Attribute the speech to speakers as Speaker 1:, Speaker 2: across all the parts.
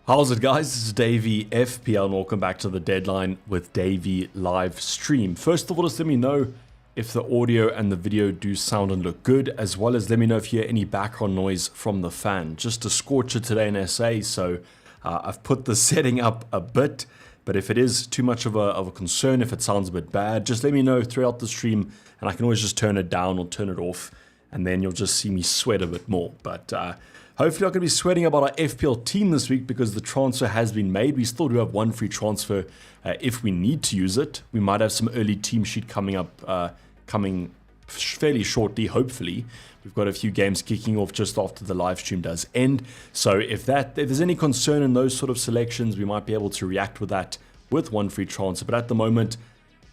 Speaker 1: How's it, guys? This is Davey FPL and welcome back to the deadline with Davey Live Stream. First of all, just let me know if the audio and the video do sound and look good, as well as let me know if you hear any background noise from the fan. Just a scorcher today in SA, so I've put the setting up a bit, but if it is too much of a concern, if it sounds a bit bad, just let me know throughout the stream and I can always just turn it down or turn it off, and then you'll just see me sweat a bit more. But hopefully I'm going to be sweating about our FPL team this week because the transfer has been made. We still do have one free transfer if we need to use it. We might have some early team sheet coming up, coming fairly shortly, hopefully. We've got a few games kicking off just after the live stream does end. So if there's any concern in those sort of selections, we might be able to react with that with one free transfer. But at the moment,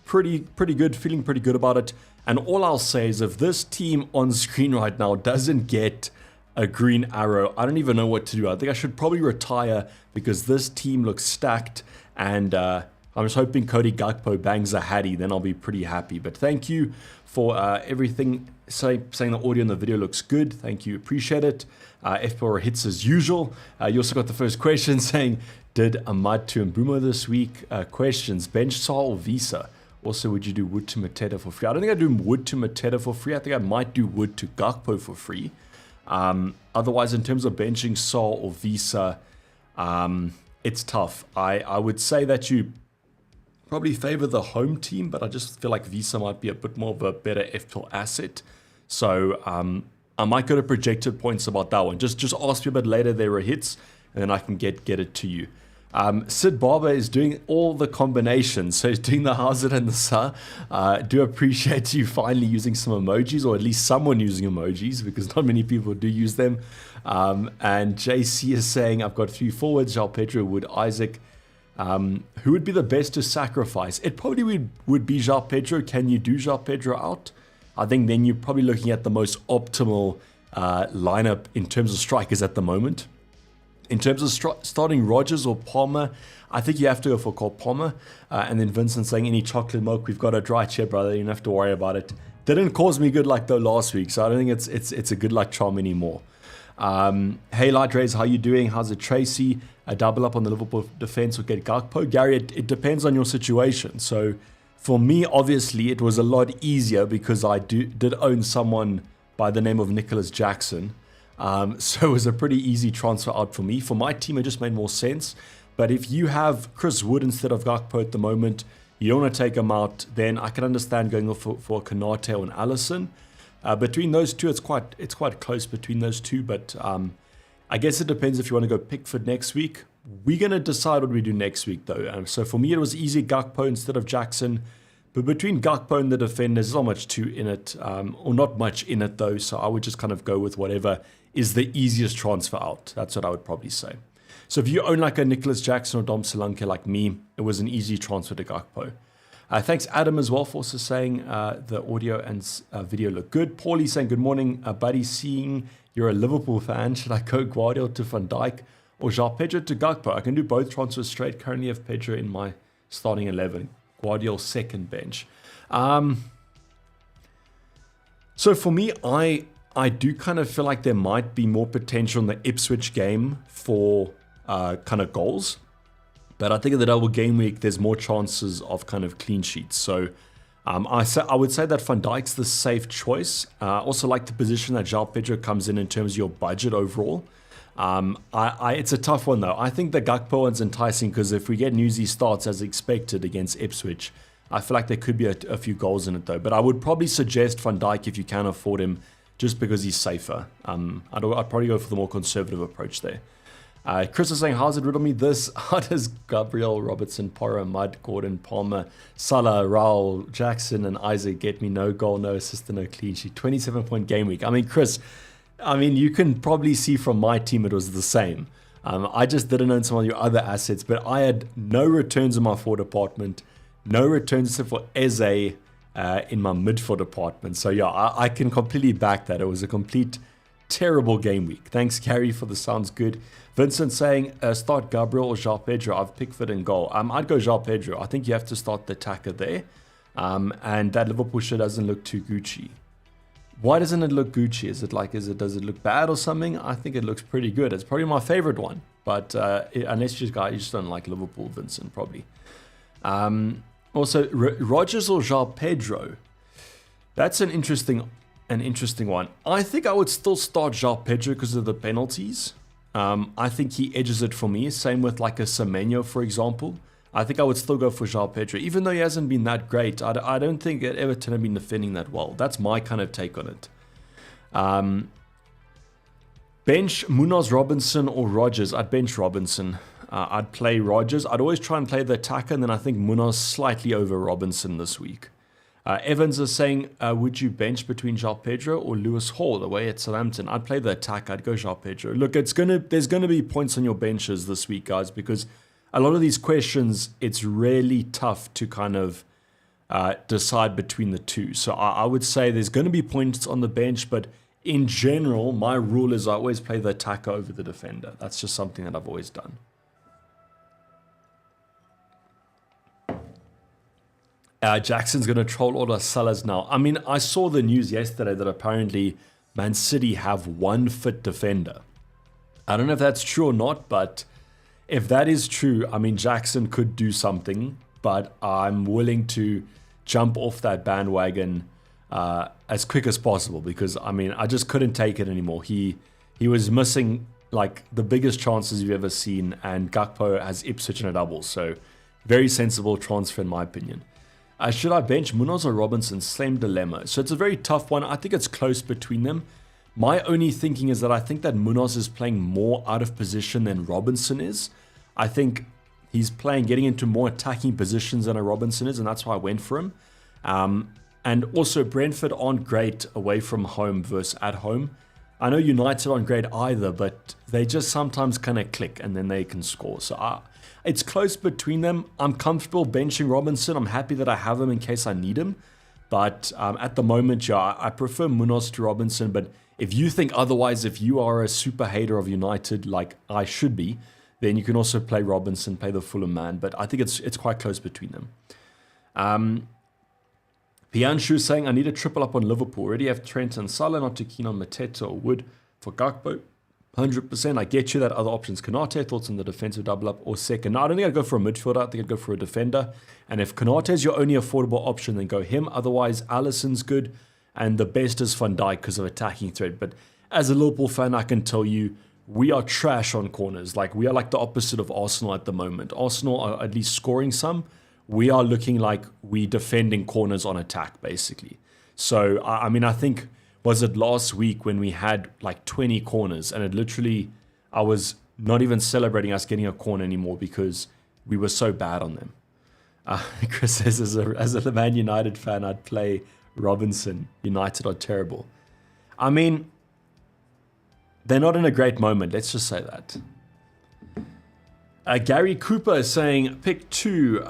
Speaker 1: pretty good, feeling pretty good about it. And all I'll say is if this team on screen right now doesn't get a green arrow, I don't even know what to do. I think I should probably retire because this team looks stacked, and I'm just hoping Cody Gakpo bangs a Hattie, then I'll be pretty happy. But thank you for everything, saying the audio and the video looks good. Thank you, appreciate it. FPL hits as usual. You also got the first question saying, did Ahmad to Mbumo this week? Questions, bench Saul or Visa? Also, would you do Wood to Mateta for free? I don't think I'd do Wood to Mateta for free. I think I might do Wood to Gakpo for free. Otherwise, in terms of benching Saul or Visa, it's tough. I would say that you probably favor the home team, but I just feel like Visa might be a bit more of a better FPL asset. So I might go to projected points about that one. Just ask me a bit later there are hits, and then I can get it to you. Sid Barber is doing all the combinations, so he's doing the Hazard and the Sa. Do appreciate you finally using some emojis, or at least someone using emojis, because not many people do use them. And JC is saying, I've got 3 forwards, João Pedro, Wood, Isaac. Who would be the best to sacrifice? It probably would be João Pedro. Can you do João Pedro out? I think then you're probably looking at the most optimal lineup in terms of strikers at the moment. In terms of starting Rodgers or Palmer, I think you have to go for Cole Palmer. And then Vincent saying, any chocolate milk, we've got a dry chair, brother. You don't have to worry about it. Didn't cause me good luck though last week, so I don't think it's a good luck charm anymore. Hey Light Rays, how you doing? How's it, Tracy? A double up on the Liverpool defense will get Gakpo. Gary, it depends on your situation. So for me, obviously, it was a lot easier because I did own someone by the name of Nicholas Jackson. So it was a pretty easy transfer out for me. For my team, it just made more sense. But if you have Chris Wood instead of Gakpo at the moment, you don't want to take him out, then I can understand going off for Konate or an Allison. Between those two, it's quite close between those two. But I guess it depends if you want to go Pickford next week. We're going to decide what we do next week, though. So for me, it was easy Gakpo instead of Jackson. But between Gakpo and the defenders, there's not much in it, or not much in it, though. So I would just kind of go with whatever is the easiest transfer out. That's what I would probably say. So if you own like a Nicholas Jackson or Dom Solanke like me, it was an easy transfer to Gakpo. Thanks, Adam, as well, for also saying the audio and video look good. Paulie saying, good morning, buddy. Seeing you're a Liverpool fan, should I go Guardiola to Van Dijk or João Pedro to Gakpo? I can do both transfers straight. Currently have Pedro in my starting 11. Guardiola second bench. So for me, I do kind of feel like there might be more potential in the Ipswich game for kind of goals. But I think in the double game week, there's more chances of kind of clean sheets. So I would say that Van Dijk's the safe choice. I also like the position that João Pedro comes in terms of your budget overall. It's a tough one, though. I think the Gakpo one's enticing because if we get Newsy starts as expected against Ipswich, I feel like there could be a few goals in it, though. But I would probably suggest Van Dijk if you can afford him, just because he's safer. I'd probably go for the more conservative approach there. Chris is saying, how's it riddle me this? How does Gabriel, Robertson, Porro, Mudd, Gordon, Palmer, Salah, Raul, Jackson, and Isaac get me no goal, no assist, and no clean sheet? 27-point game week. I mean, Chris, you can probably see from my team it was the same. I just didn't own some of your other assets, but I had no returns in my forward department, no returns except for Eze in my midfield department. So yeah, I can completely back that. It was a complete terrible game week. Thanks, Gary, for the sounds good. Vincent saying, start Gabriel or João Pedro. I've Pickford in goal. I'd go João Pedro. I think you have to start the attacker there. And that Liverpool shirt doesn't look too Gucci. Why doesn't it look Gucci? Is it like, does it look bad or something? I think it looks pretty good. It's probably my favorite one. But unless you just don't like Liverpool, Vincent, probably. Also, Rodgers or João Pedro? That's an interesting one. I think I would still start João Pedro because of the penalties. I think he edges it for me. Same with like a Semenyo, for example. I think I would still go for João Pedro. Even though he hasn't been that great, I don't think Everton have been defending that well. That's my kind of take on it. Bench Munoz, Robinson or Rodgers? I'd bench Robinson. I'd play Rodgers. I'd always try and play the attacker, and then I think Munoz slightly over Robinson this week. Evans is saying, would you bench between João Pedro or Lewis Hall away at Southampton? I'd play the attack. I'd go João Pedro. Look, there's gonna be points on your benches this week, guys, because a lot of these questions, it's really tough to kind of decide between the two. So I would say there's going to be points on the bench, but in general, my rule is I always play the attacker over the defender. That's just something that I've always done. Jackson's going to troll all our sellers now. I mean, I saw the news yesterday that apparently Man City have one fit defender. I don't know if that's true or not, but if that is true, I mean, Jackson could do something, but I'm willing to jump off that bandwagon as quick as possible because, I mean, I just couldn't take it anymore. He was missing, like, the biggest chances you've ever seen, and Gakpo has Ipswich in a double, so very sensible transfer in my opinion. Should I bench Munoz or Robinson? Same dilemma. So it's a very tough one. I think it's close between them. My only thinking is that I think that Munoz is playing more out of position than Robinson is. I think he's getting into more attacking positions than a Robinson is, and that's why I went for him. And also, Brentford aren't great away from home versus at home. I know United aren't great either, but they just sometimes kind of click and then they can score. So it's close between them. I'm comfortable benching Robinson. I'm happy that I have him in case I need him. But at the moment, yeah, I prefer Munoz to Robinson. But if you think otherwise, if you are a super hater of United like I should be, then you can also play Robinson, play the Fulham man. But I think it's quite close between them. Pianshu saying, I need a triple up on Liverpool. Already have Trent and Salah, not too keen on Mateta or Wood for Gakpo. 100%. I get you that other options. Konate, thoughts on the defensive double up or second? No, I don't think I'd go for a midfielder. I think I'd go for a defender. And if Konate is your only affordable option, then go him. Otherwise, Alisson's good. And the best is Van Dijk because of attacking threat. But as a Liverpool fan, I can tell you, we are trash on corners. Like, we are like the opposite of Arsenal at the moment. Arsenal are at least scoring some. We are looking like we defending corners on attack, basically. So, I mean, I think, was it last week when we had like 20 corners and it literally, I was not even celebrating us getting a corner anymore because we were so bad on them. Chris says, as a Man United fan, I'd play Robinson. United are terrible. I mean, they're not in a great moment. Let's just say that. Gary Cooper is saying, pick two,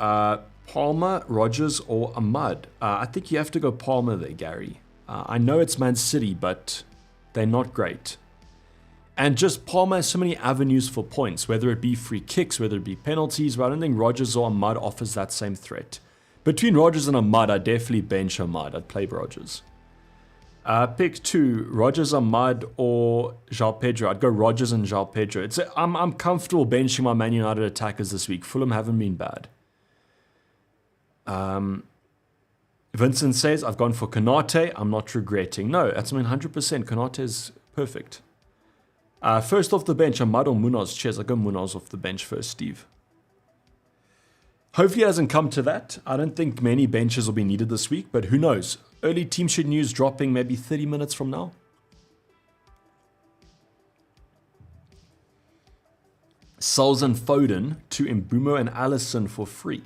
Speaker 1: Palmer, Rodgers, or Ahmad. I think you have to go Palmer there, Gary. I know it's Man City, but they're not great. And just Palmer has so many avenues for points, whether it be free kicks, whether it be penalties, but I don't think Rodgers or Ahmad offers that same threat. Between Rodgers and Ahmad, I'd definitely bench Ahmad. I'd play Rodgers. Pick two, Rodgers, Ahmad, or João Pedro. I'd go Rodgers and João Pedro. I'm comfortable benching my Man United attackers this week. Fulham haven't been bad. Vincent says, I've gone for Konate. I'm not regretting. No, that's 100%. Konate is perfect. First off the bench, Ahmad or Munoz? Cheers, I'll go Munoz off the bench first, Steve. Hopefully it hasn't come to that. I don't think many benches will be needed this week, but who knows? Early team sheet news dropping maybe 30 minutes from now. Souls and Foden to Mbumo and Alisson for free.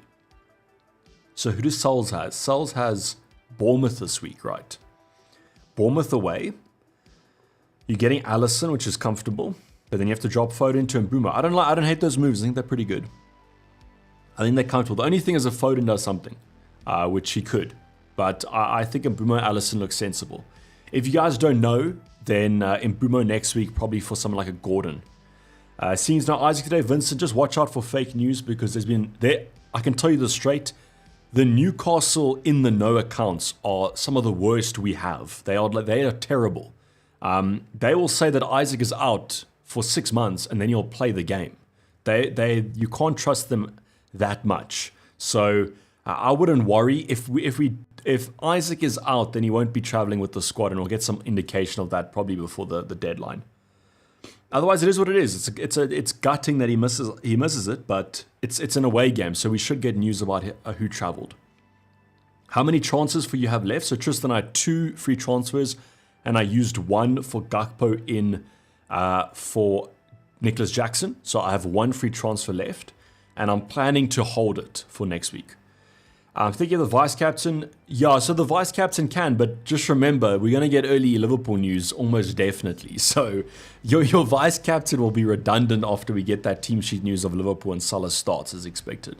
Speaker 1: So who does Souls has? Souls has Bournemouth this week, right? Bournemouth away. You're getting Alisson, which is comfortable, but then you have to drop Foden to Mbumo. I don't hate those moves. I think they're pretty good. I think they're comfortable. The only thing is if Foden does something, which he could. But I think Mbumo and Alisson look sensible. If you guys don't know, then Mbumo next week, probably for someone like a Gordon. Seems now Isaac today, Vincent, just watch out for fake news because there's been, I can tell you this straight, the Newcastle in the know accounts are some of the worst we have. They are terrible. They will say that Isaac is out for 6 months and then he'll play the game. You can't trust them that much. So I wouldn't worry. If Isaac is out, then he won't be traveling with the squad, and we'll get some indication of that probably before the deadline. Otherwise, it is what it is. It's gutting that he misses it, but it's an away game, so we should get news about who traveled. How many transfers for you have left? So Tristan, I had 2 free transfers, and I used 1 for Gakpo in for Nicholas Jackson. So I have 1 free transfer left, and I'm planning to hold it for next week. I'm thinking of the vice captain. Yeah, so the vice captain can, but just remember, we're going to get early Liverpool news almost definitely. So your vice captain will be redundant after we get that team sheet news of Liverpool and Salah starts as expected.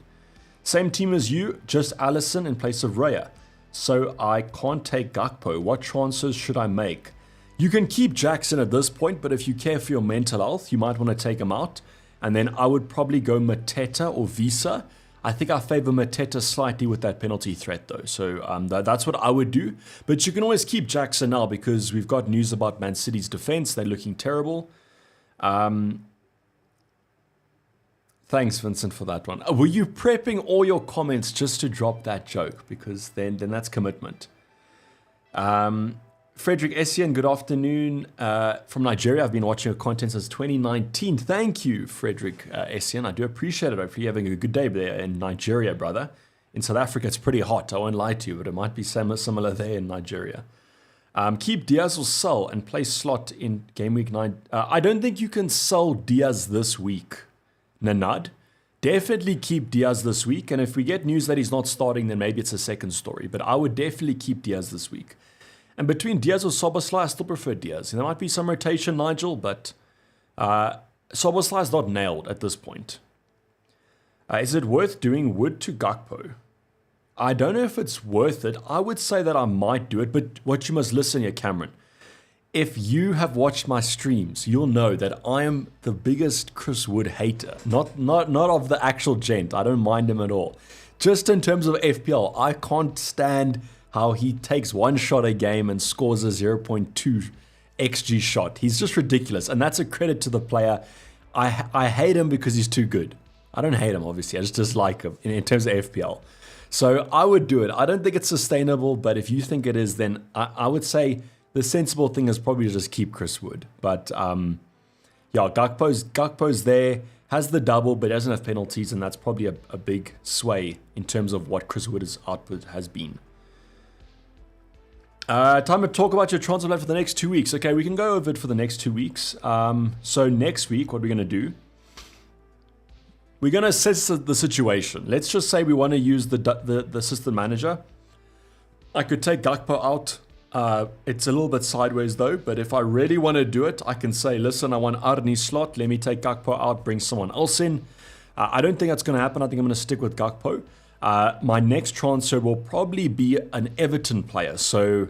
Speaker 1: Same team as you, just Alisson in place of Raya. So I can't take Gakpo. What transfers should I make? You can keep Jackson at this point, but if you care for your mental health, you might want to take him out. And then I would probably go Mateta or Visa. I think I favor Mateta slightly with that penalty threat though. So that's what I would do. But you can always keep Jackson now because we've got news about Man City's defense. They're looking terrible. Thanks, Vincent, for that one. Were you prepping all your comments just to drop that joke? Because then that's commitment. Frederick Essien, good afternoon. From Nigeria, I've been watching your content since 2019. Thank you, Frederick Essien. I do appreciate it. I hope you're having a good day there in Nigeria, brother. In South Africa, it's pretty hot. I won't lie to you, but it might be similar there in Nigeria. Keep Diaz or sell and play slot in game week 9. I don't think you can sell Diaz this week, Nanad. Definitely keep Diaz this week. And if we get news that he's not starting, then maybe it's a second story. But I would definitely keep Diaz this week. And between Diaz or Szoboszlai, I still prefer Diaz. And there might be some rotation, Nigel, but Szoboszlai is not nailed at this point. Is it worth doing Wood to Gakpo? I don't know if it's worth it. I would say that I might do it, but what you must listen here, Cameron. If you have watched my streams, you'll know that I am the biggest Chris Wood hater. Not of the actual gent. I don't mind him at all. Just in terms of FPL, I can't stand how he takes one shot a game and scores a 0.2 XG shot. He's just ridiculous, and that's a credit to the player. I hate him because he's too good. I don't hate him, obviously. I just dislike him in terms of FPL. So I would do it. I don't think it's sustainable, but if you think it is, then I would say the sensible thing is probably to just keep Chris Wood. But yeah, Gakpo's there, has the double, but doesn't have penalties, and that's probably a big sway in terms of what Chris Wood's output has been. Time to talk about your transfer plan for the next 2 weeks. Okay, we can go over it for the next 2 weeks. So next week, what we're going to do, we're going to assess the situation. Let's just say we want to use the assistant manager. I could take Gakpo out. It's a little bit sideways though, but if I really want to do it, I can say, listen, I want Arni's slot. Let me take Gakpo out, bring someone else in. I don't think that's going to happen. I think I'm going to stick with Gakpo. My next transfer will probably be an Everton player. So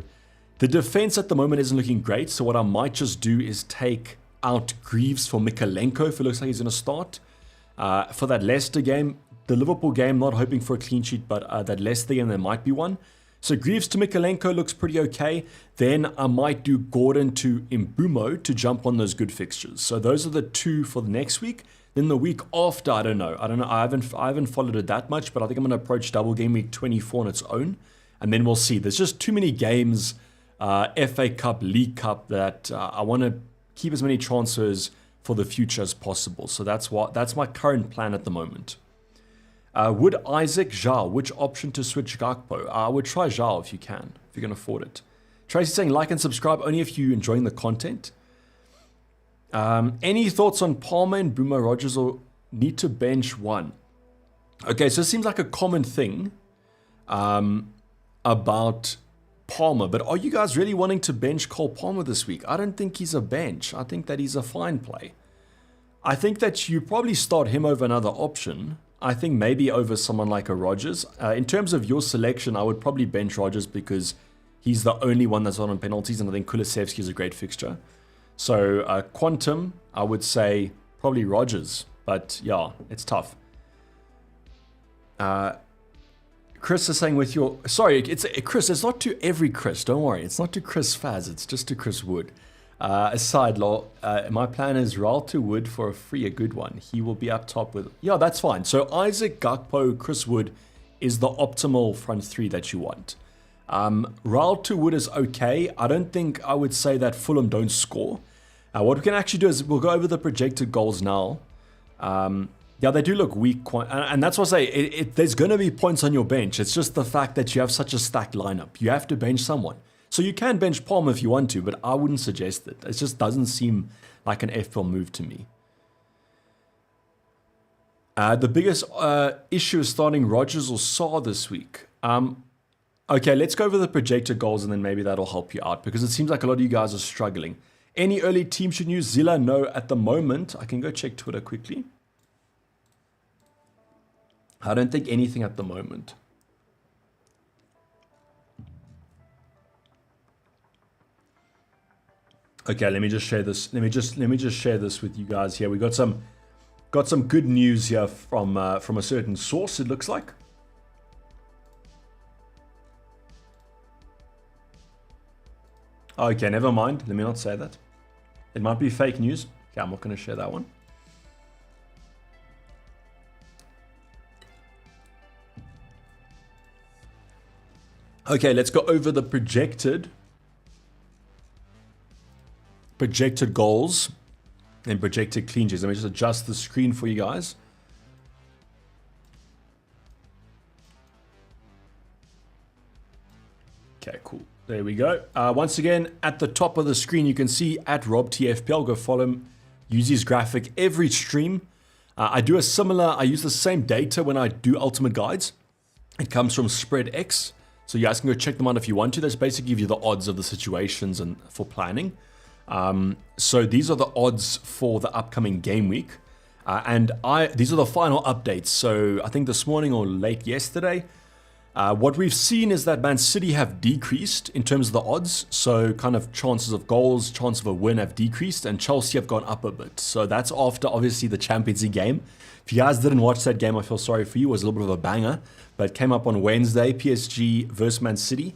Speaker 1: the defense at the moment isn't looking great. So what I might just do is take out Greaves for Mikalenko if it looks like he's going to start. For that Leicester game, the Liverpool game, not hoping for a clean sheet, but that Leicester game, there might be one. So Greaves to Mikalenko looks pretty okay. Then I might do Gordon to Mbumo to jump on those good fixtures. So those are the 2 for the next week. Then the week after, I don't know. I haven't followed it that much, but I think I'm going to approach double game week 24 on its own. And then we'll see. There's just too many games, FA Cup, League Cup, that I want to keep as many transfers for the future as possible. So that's my current plan at the moment. Would Isaac, Zhao, which option to switch Gakpo? I would try Zhao if you can, if you can afford it. Tracy saying like and subscribe only if you're enjoying the content. Any thoughts on Palmer and Bruno Rodgers, or need to bench one? Okay, so it seems like a common thing about Palmer, but are you guys really wanting to bench Cole Palmer this week? I don't think he's a bench. I think that he's a fine play. I think that you probably start him over another option. I think maybe over someone like a Rodgers. In terms of your selection, I would probably bench Rodgers because he's the only one that's not on penalties, and I think Kulusevski is a great fixture. So Quantum, I would say probably Rodgers, but yeah, it's tough. Chris is saying with your... Sorry, it's Chris. It's not to every Chris. Don't worry. It's not to Chris Faz. It's just to Chris Wood. Aside, law. My plan is Raul to Wood for a free, a good one. He will be up top with... Yeah, that's fine. So Isaac, Gakpo, Chris Wood is the optimal front three that you want. Raul to Wood is okay. I don't think I would say that Fulham don't score. What we can actually do is we'll go over the projected goals now. Yeah, they do look weak, and that's what I say, there's going to be points on your bench. It's just the fact that you have such a stacked lineup. You have to bench someone. So you can bench Palmer if you want to, but I wouldn't suggest it. It just doesn't seem like an FPL move to me. The biggest issue is starting Rodgers or Saar this week. Okay, let's go over the projected goals, and then maybe that'll help you out, because it seems like a lot of you guys are struggling. Any early team should use Zilla? No, at the moment. I can go check Twitter quickly. I don't think anything at the moment. Okay, let me just share this. Let me just share this with you guys here. We got some good news here from a certain source. It looks like. Okay, never mind. Let me not say that. It might be fake news. Okay, I'm not going to share that one. Okay, let's go over the projected goals and projected clean sheets. Let me just adjust the screen for you guys. Okay, cool. There we go. Once again, at the top of the screen, you can see at RobTFPL. Go follow him. Use his graphic every stream. I use the same data when I do Ultimate Guides. It comes from SpreadX. So you guys can go check them out if you want to. That's basically give you the odds of the situations and for planning. So these are the odds for the upcoming game week. These are the final updates. So I think this morning or late yesterday, what we've seen is that Man City have decreased in terms of the odds. So kind of chances of goals, chance of a win have decreased, and Chelsea have gone up a bit. So that's after obviously the Champions League game. If you guys didn't watch that game, I feel sorry for you. It was a little bit of a banger, but it came up on Wednesday, PSG versus Man City.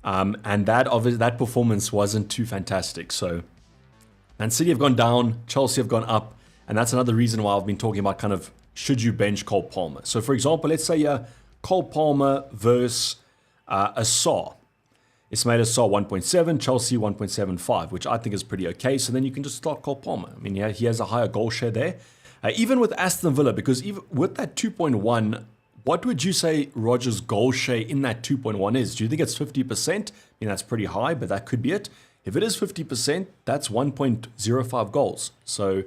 Speaker 1: And that performance wasn't too fantastic. So Man City have gone down, Chelsea have gone up, and that's another reason why I've been talking about kind of should you bench Cole Palmer. So for example, let's say Cole Palmer versus a Saar. It's made a Saar 1.7, Chelsea 1.75, which I think is pretty okay. So then you can just start Cole Palmer. I mean, he has a higher goal share there. Even with Aston Villa, because even with that 2.1, what would you say Rodgers' goal share in that 2.1 is? Do you think it's 50%? I mean, that's pretty high, but that could be it. If it is 50%, that's 1.05 goals. So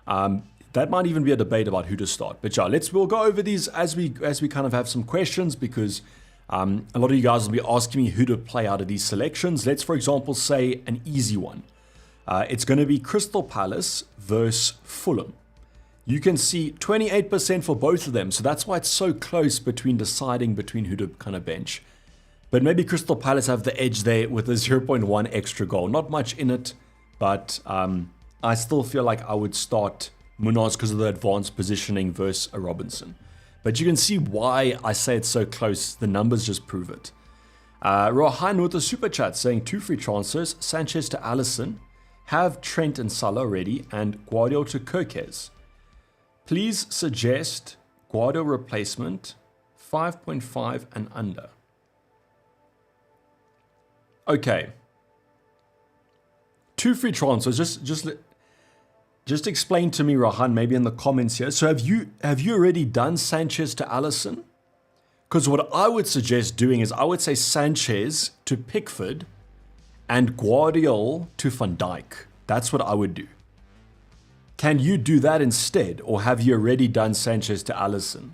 Speaker 1: that might even be a debate about who to start. But yeah, we'll go over these as we kind of have some questions, because a lot of you guys will be asking me who to play out of these selections. Let's, for example, say an easy one. It's going to be Crystal Palace versus Fulham. You can see 28% for both of them. So that's why it's so close between deciding between who to kind of bench. But maybe Crystal Palace have the edge there with a 0.1 extra goal. Not much in it, but I still feel like I would start Munoz because of the advanced positioning versus a Robinson. But you can see why I say it's so close. The numbers just prove it. Rohan with a super chat saying 2 free transfers. Sanchez to Alisson. Have Trent and Salah ready. And Guardiola to Kirkes. Please suggest Guardiola replacement 5.5 and under. Okay. 2 free transfers. Just explain to me, Rahan, maybe in the comments here. So have you already done Sanchez to Alisson? Because what I would suggest doing is I would say Sanchez to Pickford and Guardiola to Van Dijk. That's what I would do. Can you do that instead, or have you already done Sanchez to Alisson?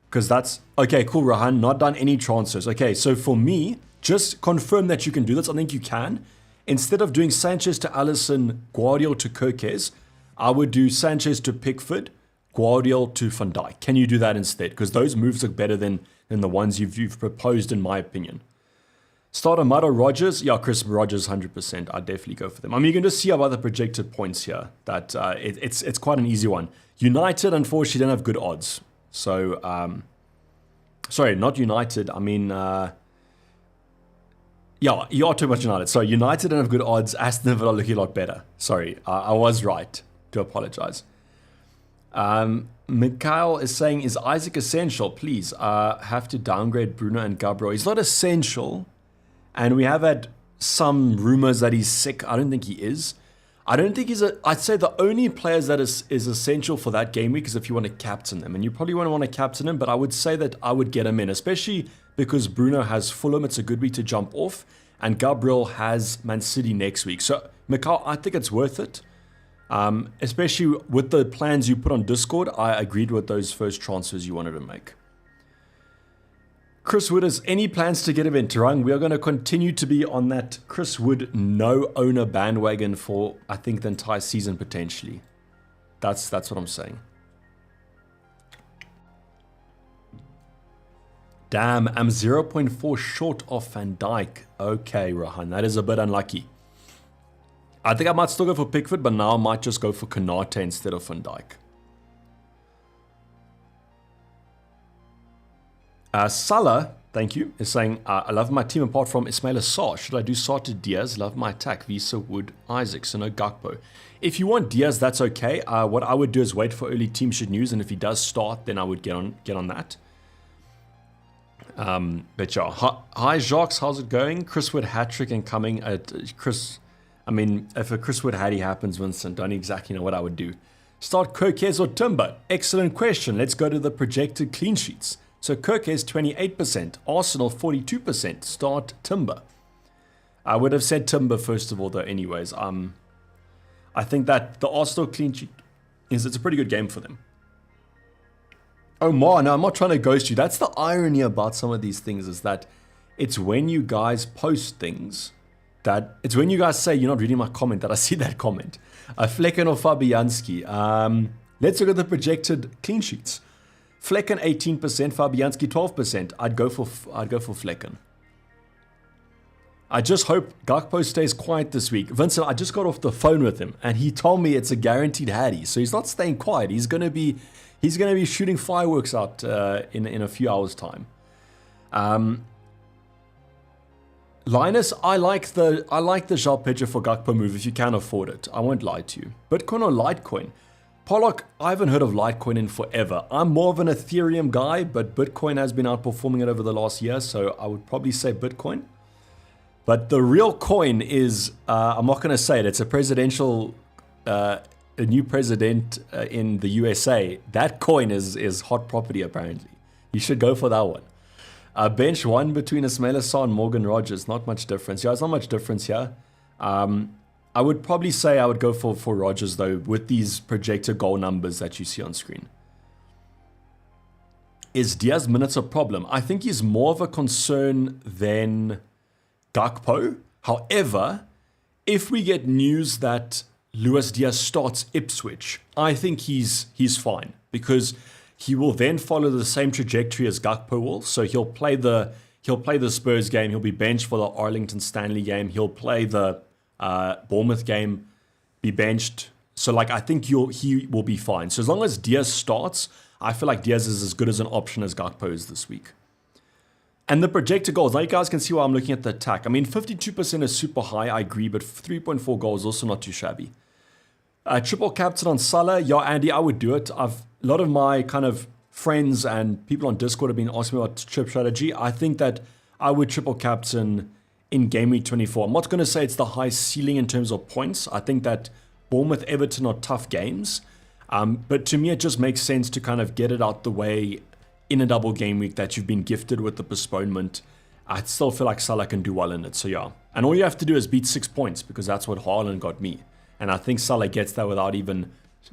Speaker 1: Because that's... Okay, cool, Rahan. Not done any transfers. Okay, so for me, just confirm that you can do this. I think you can. Instead of doing Sanchez to Alisson, Guardiola to Kirkes, I would do Sanchez to Pickford, Guardiola to Van Dijk. Can you do that instead? Because those moves look better than the ones you've proposed, in my opinion. Start Amado Rodgers. Yeah, Chris Rodgers, 100%. I'd definitely go for them. I mean, you can just see about the projected points here that it's quite an easy one. United, unfortunately, don't have good odds. So, sorry, not United. I mean, yeah, you are too much United. So United don't have good odds. Aston Villa looking a lot better. Sorry, I was right. Do apologize. Mikhail is saying, is Isaac essential? Please, have to downgrade Bruno and Gabriel. He's not essential. And we have had some rumors that he's sick. I don't think he is. I don't think I'd say the only players that is essential for that game week is if you want to captain them. And you probably won't want to captain him, but I would say that I would get him in, especially because Bruno has Fulham. It's a good week to jump off. And Gabriel has Man City next week. So, Mikhail, I think it's worth it. Especially with the plans you put on Discord, I agreed with those first transfers you wanted to make. Chris Wood, has any plans to get him in Terang? We are going to continue to be on that Chris Wood no owner bandwagon for, I think, the entire season potentially. That's what I'm saying. Damn, I'm 0.4 short of Van Dijk. Okay, Rahan, that is a bit unlucky. I think I might still go for Pickford, but now I might just go for Konate instead of Van Dijk. Salah, thank you, is saying, I love my team apart from Ismail Assar. Should I do Sarr to Diaz? Love my attack. Visa, Wood, Isaac, so no Gakpo. If you want Diaz, that's okay. What I would do is wait for early team sheet news, and if he does start, then I would get on that. But yeah, hi Jacques, how's it going? Chris Wood hat-trick incoming. I mean, if a Chris Wood hattie happens, Vincent, don't exactly know what I would do. Start Kirkes or Timber? Excellent question. Let's go to the projected clean sheets. So Kirkes 28%, Arsenal 42%, start Timber. I would have said Timber first of all though anyways. I think that the Arsenal clean sheet it's a pretty good game for them. Omar, no, I'm not trying to ghost you. That's the irony about some of these things is that it's when you guys post things that it's when you guys say you're not reading my comment that I see that comment. Flecken or Fabianski. Let's look at the projected clean sheets. Flecken 18%, Fabianski 12%. I'd go for Flecken. I just hope Gakpo stays quiet this week. Vincent, I just got off the phone with him and he told me it's a guaranteed hattie. So he's not staying quiet. He's gonna be shooting fireworks out in a few hours' time. Linus, I like the João Pedro for Gakpo move if you can afford it. I won't lie to you. Bitcoin or Litecoin? Pollock, I haven't heard of Litecoin in forever. I'm more of an Ethereum guy, but Bitcoin has been outperforming it over the last year, so I would probably say Bitcoin. But the real coin is, I'm not going to say it, it's a presidential, a new president in the USA. That coin is hot property apparently. You should go for that one. Bench one between Ismail Assar and Morgan Rogers. Not much difference. Yeah, there's not much difference here. I would probably say I would go for Rogers, though, with these projected goal numbers that you see on screen. Is Diaz minutes a problem? I think he's more of a concern than Gakpo. However, if we get news that Luis Diaz starts Ipswich, I think he's fine because he will then follow the same trajectory as Gakpo will. So he'll play the Spurs game. He'll be benched for the Arlington Stanley game. He'll play the Bournemouth game, be benched. So I think he will be fine. So as long as Diaz starts, I feel like Diaz is as good as an option as Gakpo is this week. And the projected goals, now you guys can see why I'm looking at the attack. I mean, 52% is super high, I agree, but 3.4 goals also not too shabby. Triple captain on Salah, yeah, Andy, I would do it. A lot of my kind of friends and people on Discord have been asking me about trip strategy. I think that I would triple captain in game week 24. I'm not going to say it's the high ceiling in terms of points. I think that Bournemouth, Everton are tough games. But to me, it just makes sense to kind of get it out the way in a double game week that you've been gifted with the postponement. I still feel like Salah can do well in it. So yeah. And all you have to do is beat 6 points because that's what Haaland got me. And I think Salah gets that without even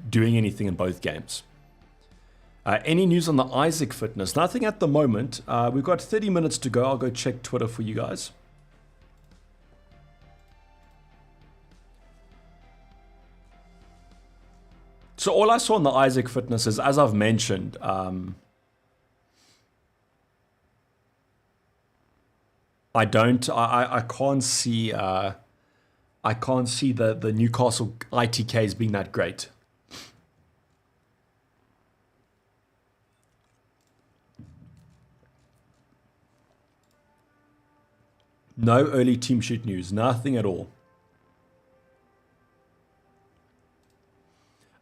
Speaker 1: doing anything in both games. Any news on the Isaac fitness? Nothing at the moment. We've got 30 minutes to go. I'll go check Twitter for you guys. So all I saw on the Isaac fitness is, as I've mentioned, I can't see the Newcastle ITKs being that great. No early team sheet news. Nothing at all.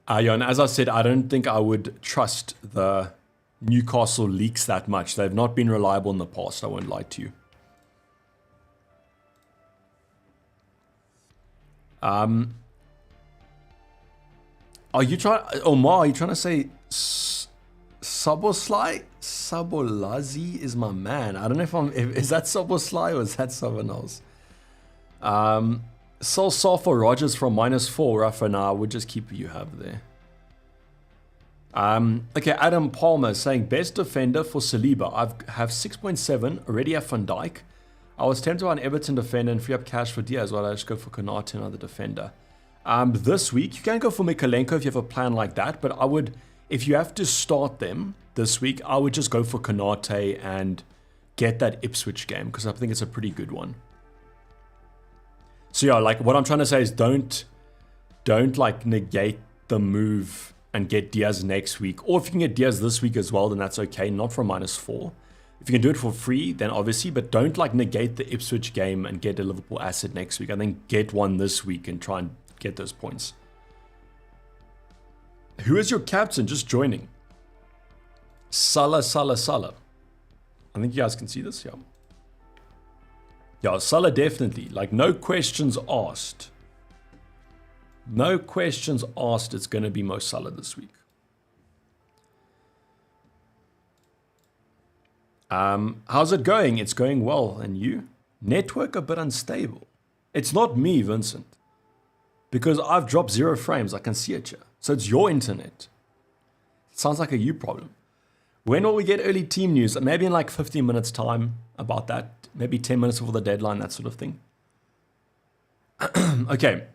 Speaker 1: Yeah, and as I said, I don't think I would trust the Newcastle leaks that much. They've not been reliable in the past, I won't lie to you. Are you trying, Omar, are you trying to say Soboslai? Sobolazi is my man. I don't know is that Soboslai or is that someone else? Sol for Rogers from -4, Rafa. Nah, we'll just keep what you have there. Okay, Adam Palmer saying best defender for Saliba. I have 6.7, already have Van Dijk. I was tempted on Everton defender and free up cash for Diaz while I just go for Konate, another defender. This week, you can go for Mikalenko if you have a plan like that, but I would, if you have to start them this week, I would just go for Konate and get that Ipswich game because I think it's a pretty good one. So yeah, like what I'm trying to say is don't like negate the move and get Diaz next week. Or if you can get Diaz this week as well, then that's okay, not from -4. If you can do it for free, then obviously, but don't like negate the Ipswich game and get a Liverpool asset next week. I think get one this week and try and get those points. Who is your captain? Just joining. Salah. I think you guys can see this, yeah. Yeah, Salah definitely. Like, no questions asked. No questions asked. It's going to be Mo Salah this week. How's it going? It's going well. And you? Network a bit unstable. It's not me, Vincent. Because I've dropped 0 frames. I can see it here. So it's your internet. It sounds like a you problem. When will we get early team news? Maybe in like 15 minutes time about that. Maybe 10 minutes before the deadline, that sort of thing. Okay.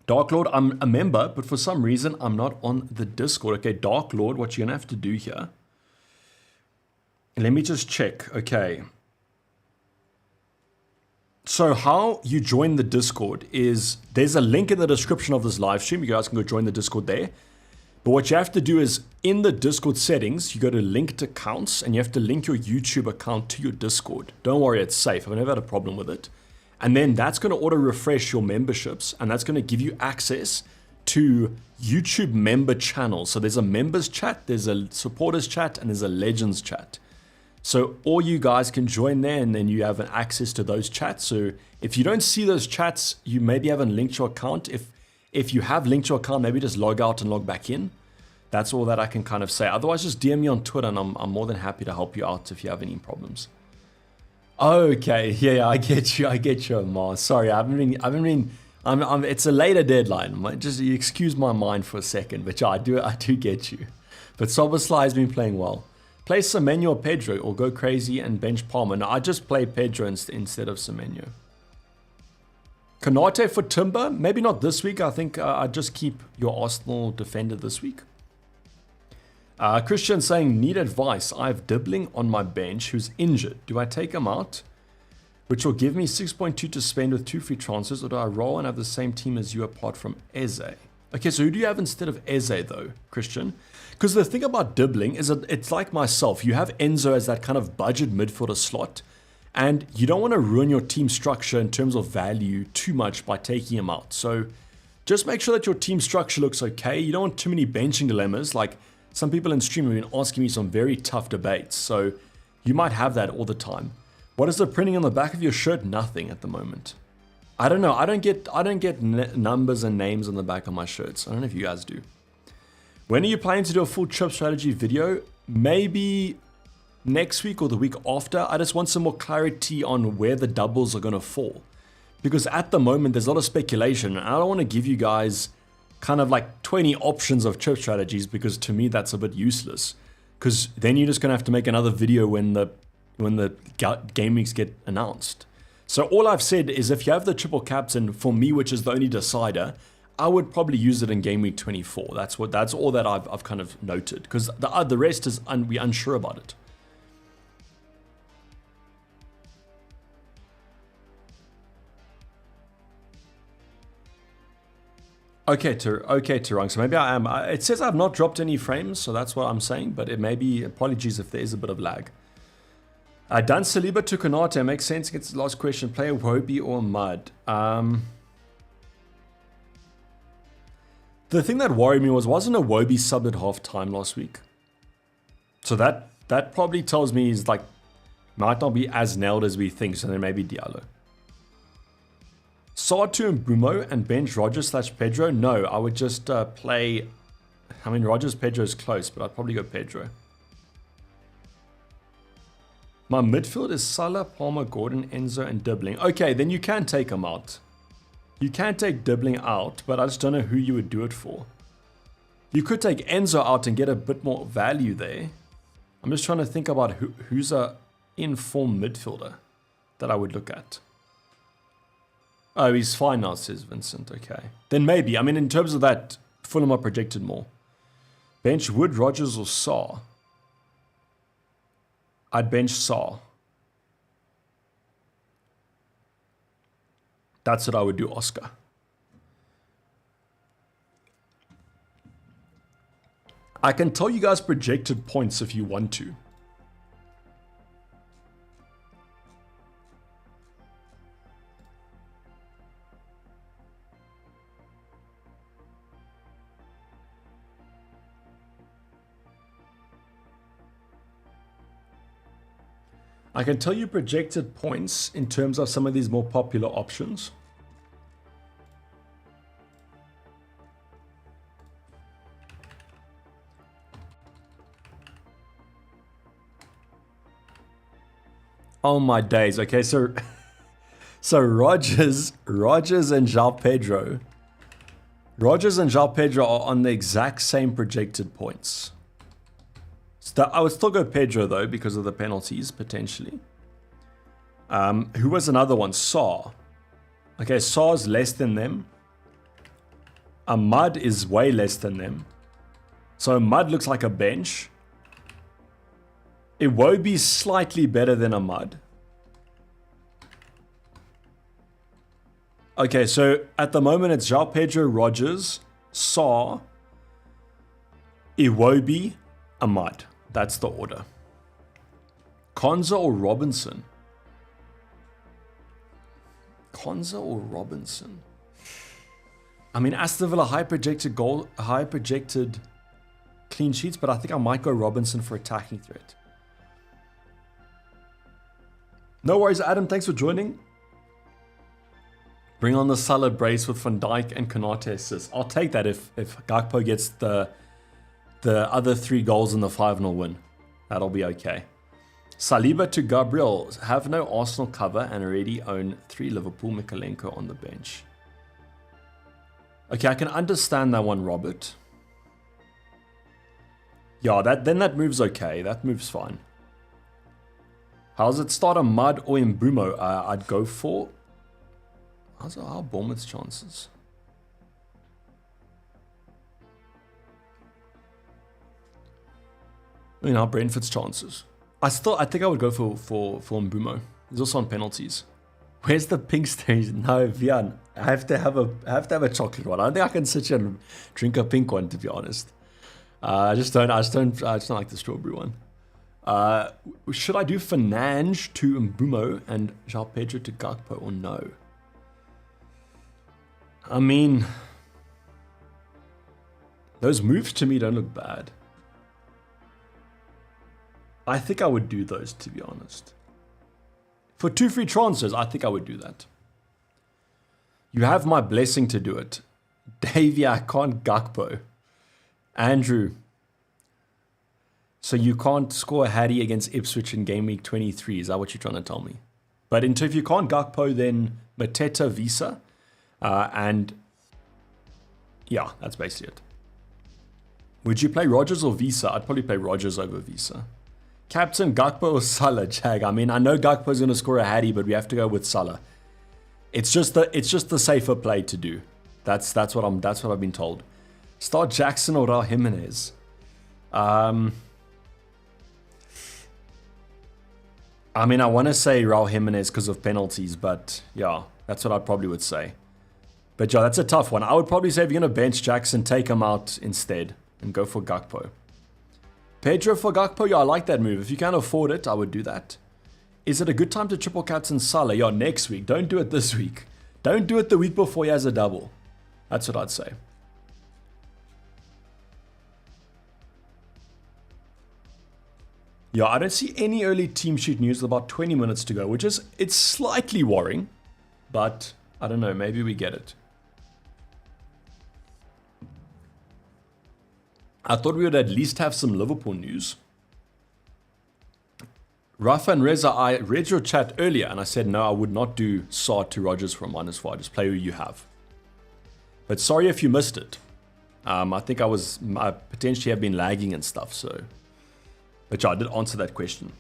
Speaker 1: Dark Lord, I'm a member, but for some reason, I'm not on the Discord. Okay, Dark Lord, what you're going to have to do here. Let me just check. Okay. So how you join the Discord is, there's a link in the description of this live stream. You guys can go join the Discord there. But what you have to do is, in the Discord settings, you go to linked accounts, and you have to link your YouTube account to your Discord. Don't worry, it's safe. I've never had a problem with it. And then that's going to auto-refresh your memberships, and that's going to give you access to YouTube member channels. So there's a members chat, there's a supporters chat, and there's a legends chat. So all you guys can join there, and then you have an access to those chats. So if you don't see those chats, you maybe haven't linked your account. If you have linked your account, maybe just log out and log back in. That's all that I can kind of say. Otherwise, just DM me on Twitter, and I'm more than happy to help you out if you have any problems. Okay, yeah, I get you, Omar. Sorry, it's a later deadline. Just excuse my mind for a second, but yeah, I do get you. But Soboslai has been playing well. Play Semenyo or Pedro, or go crazy and bench Palmer. No, I just play Pedro instead of Semenyo. Konate for Timber, maybe not this week. I think I'd just keep your Arsenal defender this week. Christian saying, need advice. I have Dibbling on my bench who's injured. Do I take him out, which will give me 6.2 to spend with 2 free transfers, or do I roll and have the same team as you apart from Eze? Okay, so who do you have instead of Eze though, Christian? Because the thing about Dibbling is that it's like myself. You have Enzo as that kind of budget midfielder slot, and you don't want to ruin your team structure in terms of value too much by taking him out. So just make sure that your team structure looks okay. You don't want too many benching dilemmas. Like some people in stream have been asking me some very tough debates. So you might have that all the time. What is the printing on the back of your shirt? Nothing at the moment. I don't know. I don't get numbers and names on the back of my shirts. I don't know if you guys do. When are you planning to do a full chip strategy video? Maybe next week or the week after. I just want some more clarity on where the doubles are going to fall. Because at the moment, there's a lot of speculation. And I don't want to give you guys kind of like 20 options of chip strategies, because to me, that's a bit useless. Because then you're just going to have to make another video when the game weeks get announced. So all I've said is if you have the triple captain, for me, which is the only decider, I would probably use it in game week 24. That's all that I've kind of noted, because the rest is we're unsure about it. Okay, Tarang. So maybe I am. It says I've not dropped any frames, so that's what I'm saying. But it may be, apologies if there is a bit of lag. Dan Saliba to Konate makes sense against the last question. Play a Wobie or Mud. The thing that worried me wasn't a Wobie sub at half time last week. So that probably tells me he's like, might not be as nailed as we think. So then maybe Diallo. Saad to Mbumo and bench Rogers/Pedro? No, I would just play... I mean, Rogers-Pedro is close, but I'd probably go Pedro. My midfield is Salah, Palmer, Gordon, Enzo, and Dibbling. Okay, then you can take them out. You can take Dibbling out, but I just don't know who you would do it for. You could take Enzo out and get a bit more value there. I'm just trying to think about who's a in-form midfielder that I would look at. Oh, he's fine now, says Vincent. Okay. Then maybe. I mean, in terms of that, Fulham are projected more. Bench Wood, Rogers, or Saar? I'd bench Saar. That's what I would do, Oscar. I can tell you guys projected points if you want to. I can tell you projected points in terms of some of these more popular options. Oh my days. Okay, so Rogers and João Pedro. Rogers and João Pedro are on the exact same projected points. I would still go Pedro though because of the penalties potentially. Who was another one? Saar. Okay, Saar's less than them. Ahmad is way less than them. So Ahmad looks like a bench. Iwobi slightly better than Ahmad. Okay, so at the moment it's João Pedro, Rogers, Saar, Iwobi, Ahmad. That's the order. Konza or Robinson? Konza or Robinson? I mean, Aston Villa high projected goal, high projected clean sheets, but I think I might go Robinson for attacking threat. No worries, Adam. Thanks for joining. Bring on the Salah brace with Van Dijk and Konate assists. I'll take that if Gakpo gets the other 3 goals in the 5-0 win. That'll be okay. Saliba to Gabriel. Have no Arsenal cover and already own 3 Liverpool. Mikalenko on the bench. Okay, I can understand that one, Robert. Yeah, then that move's okay. That move's fine. How's it start a Mud or Mbumo? I'd go for... How are Bournemouth's chances? I mean, how Brentford's chances? I think I would go for Mbumo. He's also on penalties. Where's the pink stage? No, Vian. I have to have a chocolate one. I don't think I can sit here and drink a pink one, to be honest. I just don't like the strawberry one. Should I do Fernandes to Mbumo and João Pedro to Gakpo or no? I mean, those moves to me don't look bad. I think I would do those, to be honest. For 2 free transfers, I think I would do that. You have my blessing to do it. Davey, I can't Gakpo. Andrew. So you can't score a Hattie against Ipswich in game week 23. Is that what you're trying to tell me? But if you can't Gakpo, then Mateta, Visa. And yeah, that's basically it. Would you play Rogers or Visa? I'd probably play Rogers over Visa. Captain Gakpo or Salah, Jag? I mean, I know Gakpo's going to score a Hattie, but we have to go with Salah. It's just the safer play to do. That's what I've been told. Start Jackson or Raul Jimenez. I mean, I want to say Raul Jimenez because of penalties, but yeah, that's what I probably would say. But yeah, that's a tough one. I would probably say if you're going to bench Jackson, take him out instead and go for Gakpo. Pedro for Gakpo, yeah, I like that move. If you can afford it, I would do that. is it a good time to triple captain Salah? Yeah, next week. Don't do it this week. Don't do it the week before he has a double. That's what I'd say. Yeah, I don't see any early team sheet news with about 20 minutes to go, which is, it's slightly worrying, but I don't know, maybe we get it. I thought we would at least have some Liverpool news. Rafa and Reza, I read your chat earlier and I said, no, I would not do Saad to Rodgers from -4. Just play who you have. But sorry if you missed it. I think I potentially have been lagging and stuff, so. But yeah, I did answer that question.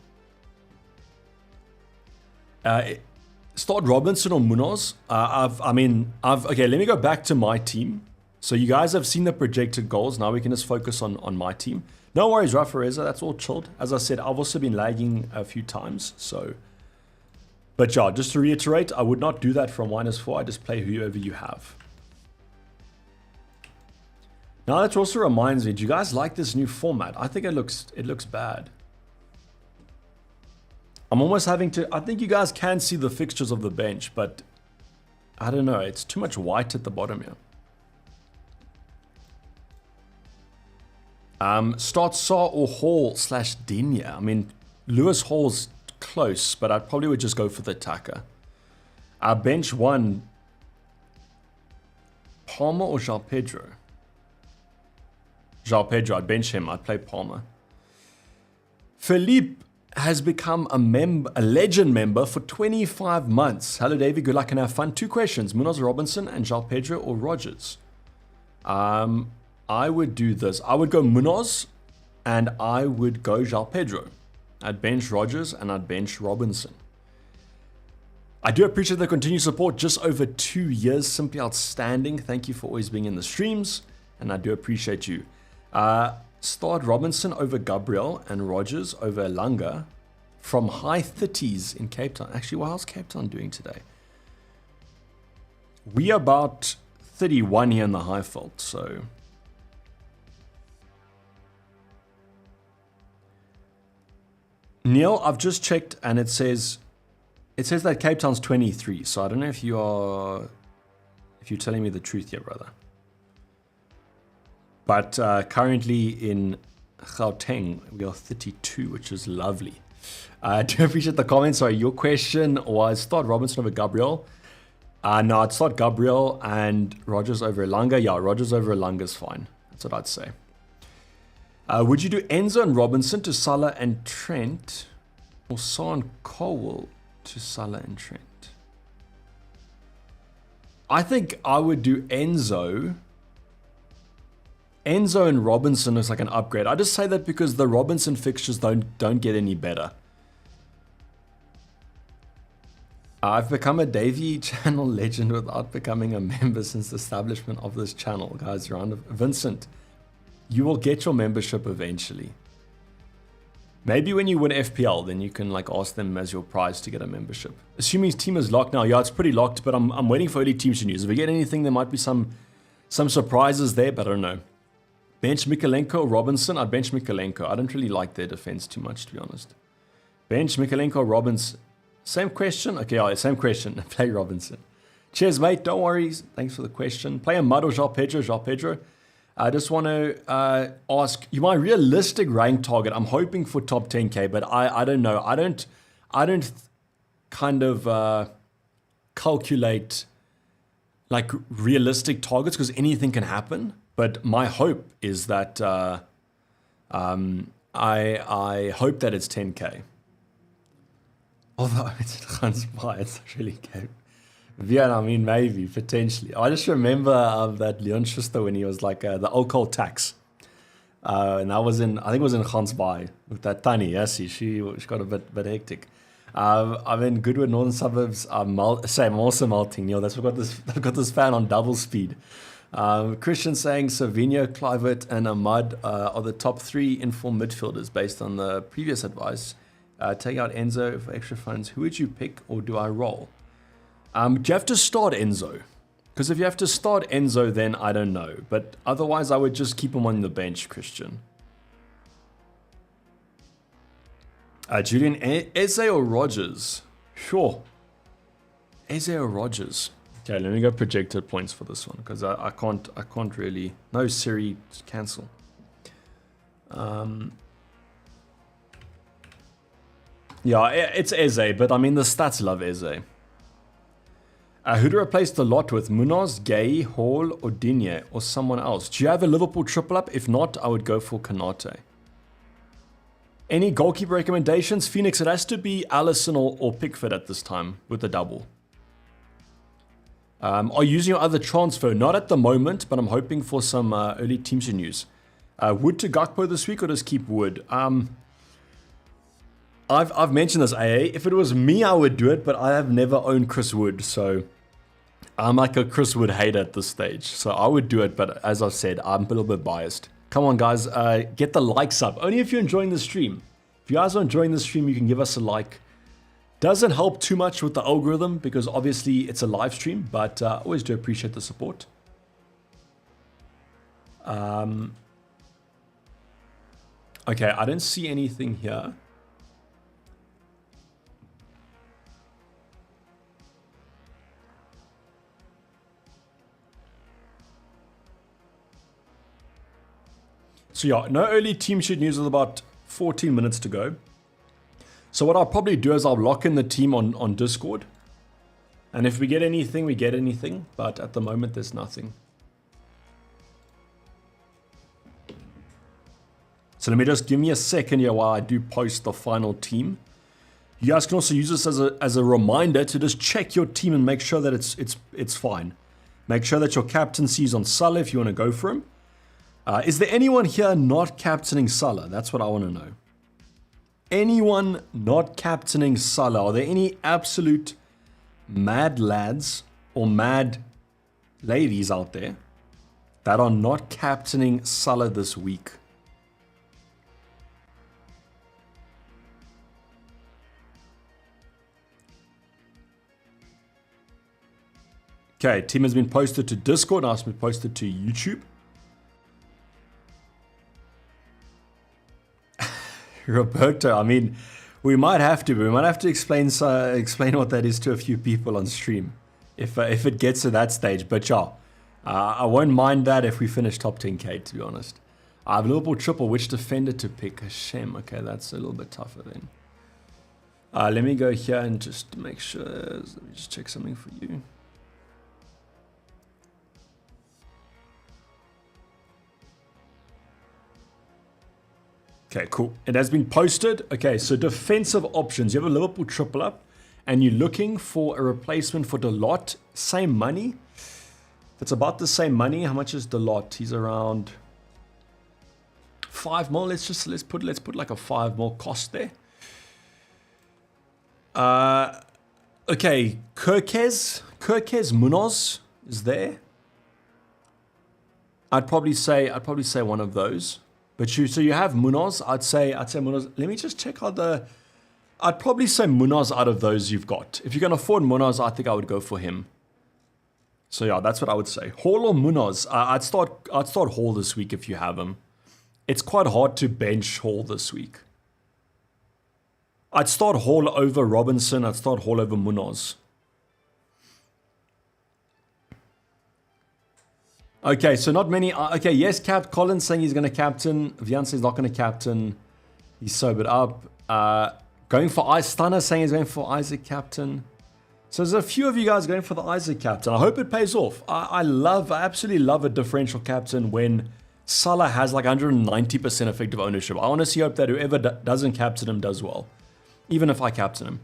Speaker 1: Start Robinson or Munoz? Okay, let me go back to my team. So you guys have seen the projected goals. Now we can just focus on my team. No worries, Rafa Reza, that's all chilled. As I said, I've also been lagging a few times, so. But yeah, just to reiterate, I would not do that from -4. I just play whoever you have. Now that also reminds me, do you guys like this new format? I think it looks bad. I'm almost having to, I think you guys can see the fixtures of the bench, but I don't know, it's too much white at the bottom here. Start Saar or Hall / Dinya. I mean, Lewis Hall's close, but I probably would just go for the attacker. Bench 1, Palmer or João Pedro? João Pedro, I'd bench him. I'd play Palmer. Philippe has become a legend member for 25 months. Hello, Davey. Good luck and have fun. 2 questions. Munoz Robinson and João Pedro or Rodgers? I would do this. I would go Munoz and I would go João Pedro. I'd bench Rodgers and I'd bench Robinson. I do appreciate the continued support. Just over 2 years. Simply outstanding. Thank you for always being in the streams. And I do appreciate you. Start Robinson over Gabriel and Rodgers over Elanga from high 30s in Cape Town. Actually, well, how's Cape Town doing today? We are about 31 here in the Highveld, so. Neil, I've just checked and it says that Cape Town's 23. So I don't know if you're telling me the truth here, brother. But currently in Gauteng, we are 32, which is lovely. I do appreciate the comments. Sorry, your question was start Robinson over Gabriel. No, I'd start Gabriel and Rodgers over Elanga. Yeah, Rodgers over Elanga is fine. That's what I'd say. Would you do Enzo and Robinson to Salah and Trent? Or Saar and Colwell to Salah and Trent? I think I would do Enzo and Robinson is like an upgrade. I just say that because the Robinson fixtures don't get any better. I've become a Davey channel legend without becoming a member since the establishment of this channel. Guys, round of Vincent, you will get your membership eventually. Maybe when you win FPL, then you can like ask them as your prize to get a membership. Assuming his team is locked now. Yeah, it's pretty locked, but I'm waiting for early team news. If we get anything, there might be some surprises there, but I don't know. Bench Mikalenko or Robinson? I'd bench Mikalenko. I don't really like their defense too much, to be honest. Bench Mikalenko or Robinson? Same question? Okay, all right, same question. Play Robinson. Cheers, mate. Don't worry. Thanks for the question. Play a Mud or João Pedro? João Pedro. I just want to ask you my realistic rank target. I'm hoping for top 10k, but I don't know. I don't kind of calculate like realistic targets because anything can happen. But my hope is that I hope that it's 10k. Although it's not really good. Yeah, I mean, maybe, potentially. I just remember that Leon Schuster when he was like the alcohol tax. And that was I think it was in Gansbaai with that Tani, yes, she got a bit hectic. I'm in Goodwood, Northern Suburbs. I'm also melting, Neil. I've got this fan on double speed. Christian saying Savinho, Kluivert, and Ahmad are the top 3 informed midfielders based on the previous advice. Take out Enzo for extra funds. Who would you pick, or do I roll? Do you have to start Enzo? Because if you have to start Enzo, then I don't know. But otherwise, I would just keep him on the bench, Christian. Julian, Eze or Rogers? Sure. Eze or Rogers? Okay, let me go projected points for this one because I can't really. No, Siri, cancel. Yeah, it's Eze, but I mean the stats love Eze. Who to replace the lot with? Munoz, Gay, Hall, or Digne, or someone else? Do you have a Liverpool triple up? If not, I would go for Kanate. Any goalkeeper recommendations? Phoenix, it has to be Allison or Pickford at this time with the double. Are you using your other transfer? Not at the moment, but I'm hoping for some early teams news. Wood to Gakpo this week or just keep Wood? I've mentioned this, AA. If it was me, I would do it, but I have never owned Chris Wood, so I'm like a Chris Wood hater at this stage. So I would do it, but as I've said, I'm a little bit biased. Come on, guys, get the likes up. Only if you're enjoying the stream. If you guys are enjoying the stream, you can give us a like. Doesn't help too much with the algorithm because obviously it's a live stream, but I always do appreciate the support. Okay, I don't see anything here. So yeah, no early team sheet news with about 14 minutes to go. So what I'll probably do is I'll lock in the team on Discord. And if we get anything, we get anything. But at the moment, there's nothing. So let me just give me a second here while I do post the final team. You guys can also use this as a reminder to just check your team and make sure that it's fine. Make sure that your captaincy is on Salah if you want to go for him. Is there anyone here not captaining Salah? That's what I want to know. Anyone not captaining Salah? Are there any absolute mad lads or mad ladies out there that are not captaining Salah this week? Okay, team has been posted to Discord. Now it's been posted to YouTube. Roberto, I mean, we might have to, but we might have to explain what that is to a few people on stream if it gets to that stage. But yeah, I won't mind that if we finish top 10k, to be honest. I have a Liverpool triple. Which defender to pick? Hashem. Okay, that's a little bit tougher then. Let me go here and just make sure. Let me just check something for you. Okay, cool. It has been posted. Okay, so defensive options. You have a Liverpool triple up and you're looking for a replacement for Dalot. Same money. It's about the same money. How much is Dalot? He's around 5 mil. Let's put like a 5 mil cost there. Okay, Kirkez Munoz is there. I'd probably say one of those. But so you have Munoz. I'd say Munoz. Let me just check out I'd probably say Munoz out of those you've got. If you can afford Munoz, I think I would go for him. So yeah, that's what I would say. Hall or Munoz? I'd start Hall this week if you have him. It's quite hard to bench Hall this week. I'd start Hall over Robinson. I'd start Hall over Munoz. Okay, so not many. Okay, yes, Collins saying he's going to captain. Vian says he's not going to captain. He's sobered up. Going for Stunner saying he's going for Isaac captain. So there's a few of you guys going for the Isaac captain. I hope it pays off. I absolutely love a differential captain when Salah has like 190% effective ownership. I honestly hope that whoever doesn't captain him does well. Even if I captain him.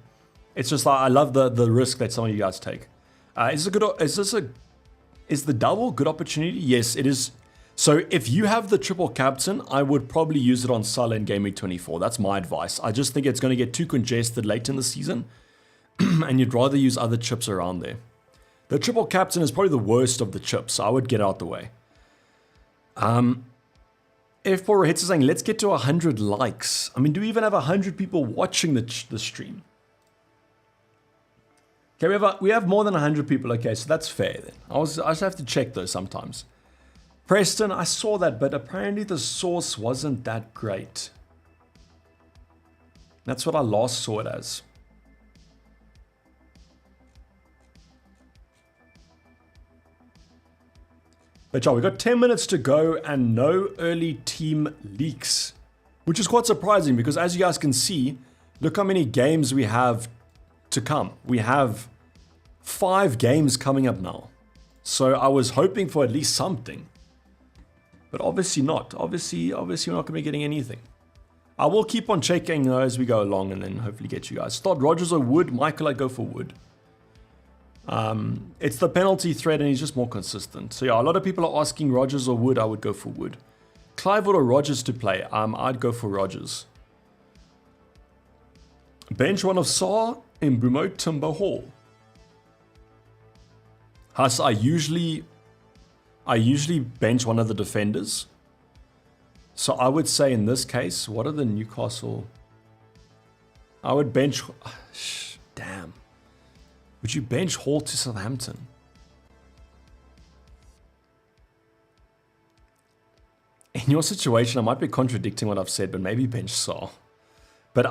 Speaker 1: It's just like, I love the risk that some of you guys take. Is the double good opportunity? Yes, it is. So if you have the triple captain, I would probably use it on Salah in Game Week 24. That's my advice. I just think it's going to get too congested late in the season. And you'd rather use other chips around there. The triple captain is probably the worst of the chips. So I would get out the way. F4 hits is saying, let's get to 100 likes. I mean, do we even have 100 people watching the stream? Okay, we have more than 100 people. Okay, so that's fair then. I just have to check those sometimes. Preston, I saw that, but apparently the source wasn't that great. That's what I last saw it as. But yeah, we got 10 minutes to go and no early team leaks, which is quite surprising because as you guys can see, look how many games we have to come. We have 5 games coming up now. So I was hoping for at least something, but obviously not. Obviously we're not going to be getting anything. I will keep on checking as we go along and then hopefully get you guys. Start Rogers or Wood. Michael, I'd go for Wood. It's the penalty threat and he's just more consistent. So yeah, a lot of people are asking Rogers or Wood. I would go for Wood. Clivewood or Rogers to play. I'd go for Rogers. Bench one of Saar, Mbumo, Timber, Hall. Huss, I usually bench one of the defenders. So I would say in this case, what are the Newcastle? I would bench. Damn. Would you bench Hall to Southampton? In your situation, I might be contradicting what I've said, but maybe bench Saar. But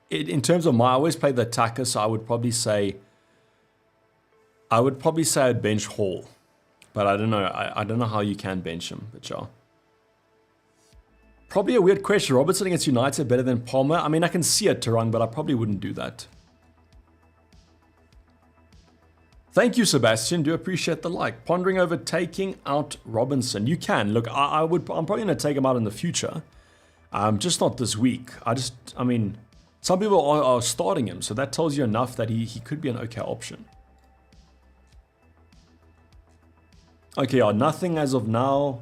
Speaker 1: in terms of I always play the attacker, so I would probably say I'd bench Hall. But I don't know. I don't know how you can bench him, but yeah. Probably a weird question. Robertson against United better than Palmer? I mean, I can see it, Tarang, but I probably wouldn't do that. Thank you, Sebastian. Do appreciate the like. Pondering over taking out Robinson. You can. Look, I'm probably going to take him out in the future. Just not this week. I mean, some people are starting him, so that tells you enough that he could be an okay option. Okay, nothing as of now.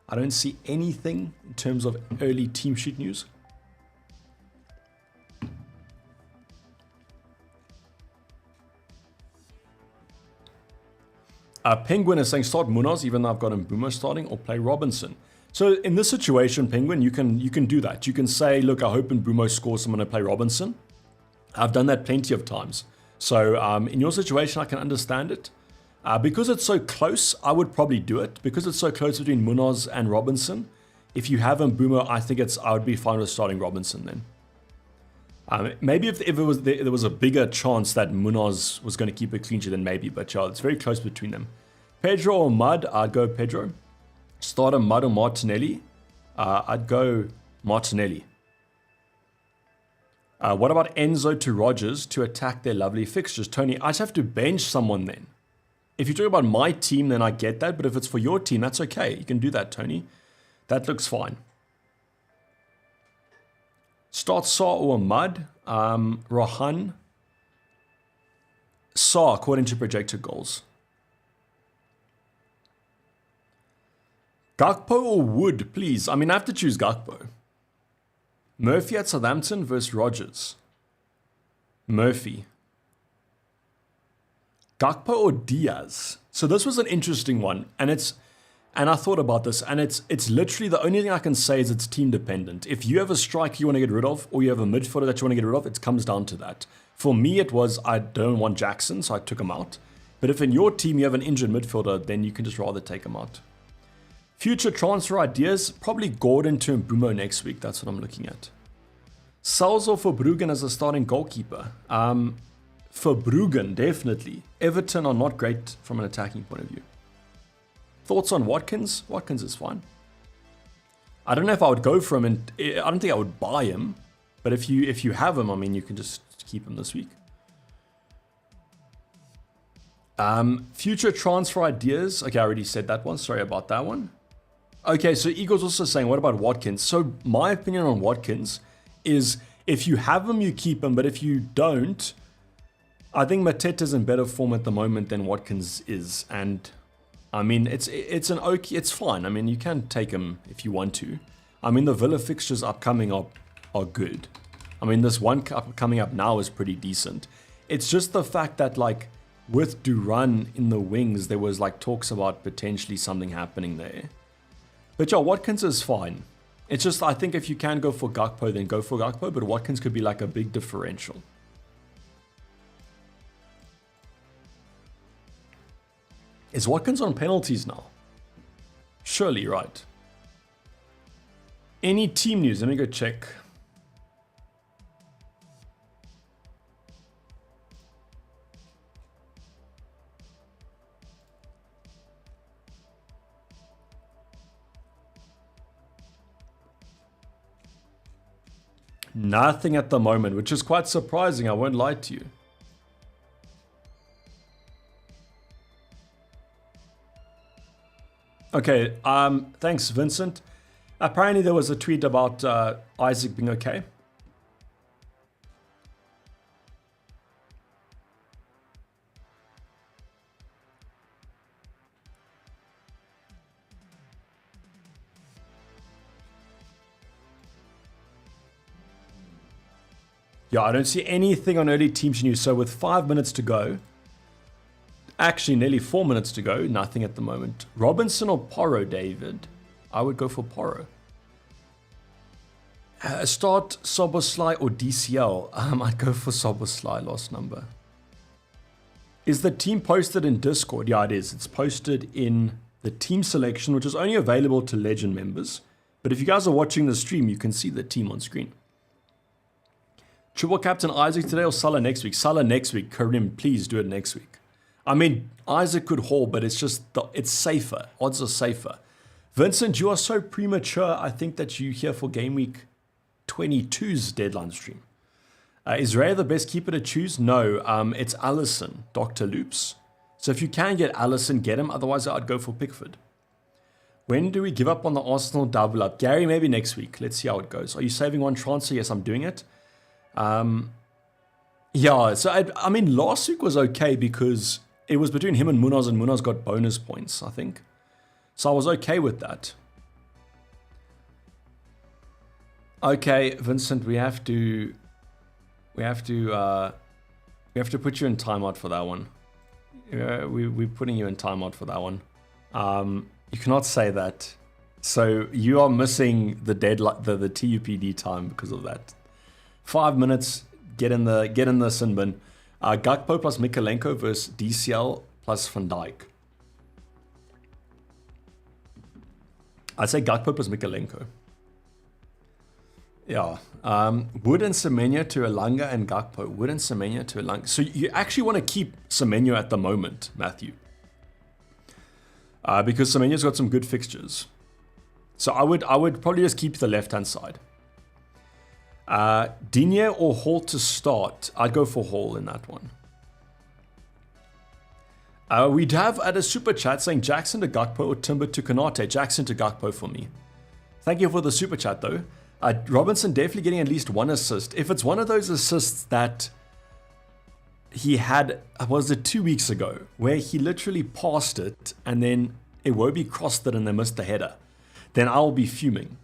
Speaker 1: I don't see anything in terms of early team sheet news. Penguin is saying start Munoz, even though I've got Mbumo starting, or play Robinson. So in this situation, Penguin, you can do that. You can say, look, I hope Mbumo scores, so I'm going to play Robinson. I've done that plenty of times. So in your situation, I can understand it. Because it's so close, I would probably do it. Because it's so close between Munoz and Robinson, if you have Mbumo, I would be fine with starting Robinson then. Maybe if there was a bigger chance that Munoz was going to keep a clean sheet, then maybe. But yeah, it's very close between them. Pedro or Mud, I'd go Pedro. Start a Mud or Martinelli, I'd go Martinelli. What about Enzo to Rogers to attack their lovely fixtures? Tony, I just have to bench someone then. If you're talking about my team, then I get that. But if it's for your team, that's okay. You can do that, Tony. That looks fine. Start Saar or Mud. Rohan. Saar, according to projected goals. Gakpo or Wood, please. I mean, I have to choose Gakpo. Murphy at Southampton versus Rogers. Murphy. Gakpo or Diaz? So this was an interesting one, and I thought about this, and it's literally the only thing I can say is it's team dependent. If you have a striker you want to get rid of, or you have a midfielder that you want to get rid of, it comes down to that. For me, it was I don't want Jackson, so I took him out. But if in your team you have an injured midfielder, then you can just rather take him out. Future transfer ideas, probably Gordon to Mbumo next week. That's what I'm looking at. Salzo for Bruggen as a starting goalkeeper. For Bruggen, definitely. Everton are not great from an attacking point of view. Thoughts on Watkins? Watkins is fine. I don't know if I would go for him, and I don't think I would buy him. But if you have him, I mean, you can just keep him this week. Future transfer ideas. Okay, I already said that one. Sorry about that one. Okay, so Eagle's also saying, what about Watkins? So my opinion on Watkins is if you have him, you keep him. But if you don't, I think Mateta's in better form at the moment than Watkins is. And I mean, it's fine. I mean, you can take him if you want to. I mean, the Villa fixtures upcoming are good. I mean, this one coming up now is pretty decent. It's just the fact that, like, with Duran in the wings, there was, like, talks about potentially something happening there. But yeah, Watkins is fine. It's just, I think if you can go for Gakpo, then go for Gakpo. But Watkins could be, like, a big differential. Is Watkins on penalties now? Surely, right. Any team news? Let me go check. Nothing at the moment, which is quite surprising. I won't lie to you. Okay, thanks, Vincent. Apparently there was a tweet about Isaac being okay. Yeah, I don't see anything on early team news. So with 5 minutes to go, actually nearly 4 minutes to go, nothing at the moment. Robinson or Porro, David? I would go for Porro. Start Soboslai or DCL? I'd go for Soboslai, last number. Is the team posted in Discord? Yeah, it is. It's posted in the team selection, which is only available to Legend members. But if you guys are watching the stream, you can see the team on screen. Triple captain Isaac today or Salah next week? Salah next week. Karim, please do it next week. I mean, Isaac could haul, but it's just, it's safer. Odds are safer. Vincent, you are so premature. I think that you're here for game week 22's deadline stream. Is Ray the best keeper to choose? No, it's Allison, Dr. Loops. So if you can get Allison, get him. Otherwise, I'd go for Pickford. When do we give up on the Arsenal double up? Gary, maybe next week. Let's see how it goes. Are you saving one transfer? Yes, I'm doing it. Yeah, so I mean, last week was okay because it was between him and Munoz got bonus points, I think. So I was okay with that. Okay, Vincent, we have to put you in timeout for that one. We're putting you in timeout for that one. You cannot say that. So you are missing the deadline, the TUPD time because of that. 5 minutes, get in the sin bin. Gakpo plus Mikalenko versus DCL plus Van Dijk. I'd say Gakpo plus Mikalenko. Yeah. Wood and Semenyo to Elanga and Gakpo. Wood and Semenyo to Elanga. So you actually want to keep Semenyo at the moment, Matthew. Because Semenyo's got some good fixtures. So I would probably just keep the left-hand side. Digne or Hall to start? I'd go for Hall in that one. We'd have at a super chat saying Jackson to Gakpo or Timber to Konate. Jackson to Gakpo for me. Thank you for the super chat though. Robinson definitely getting at least one assist. If it's one of those assists that he had, was it 2 weeks ago, where he literally passed it and then Iwobi crossed it and they missed the header, then I'll be fuming.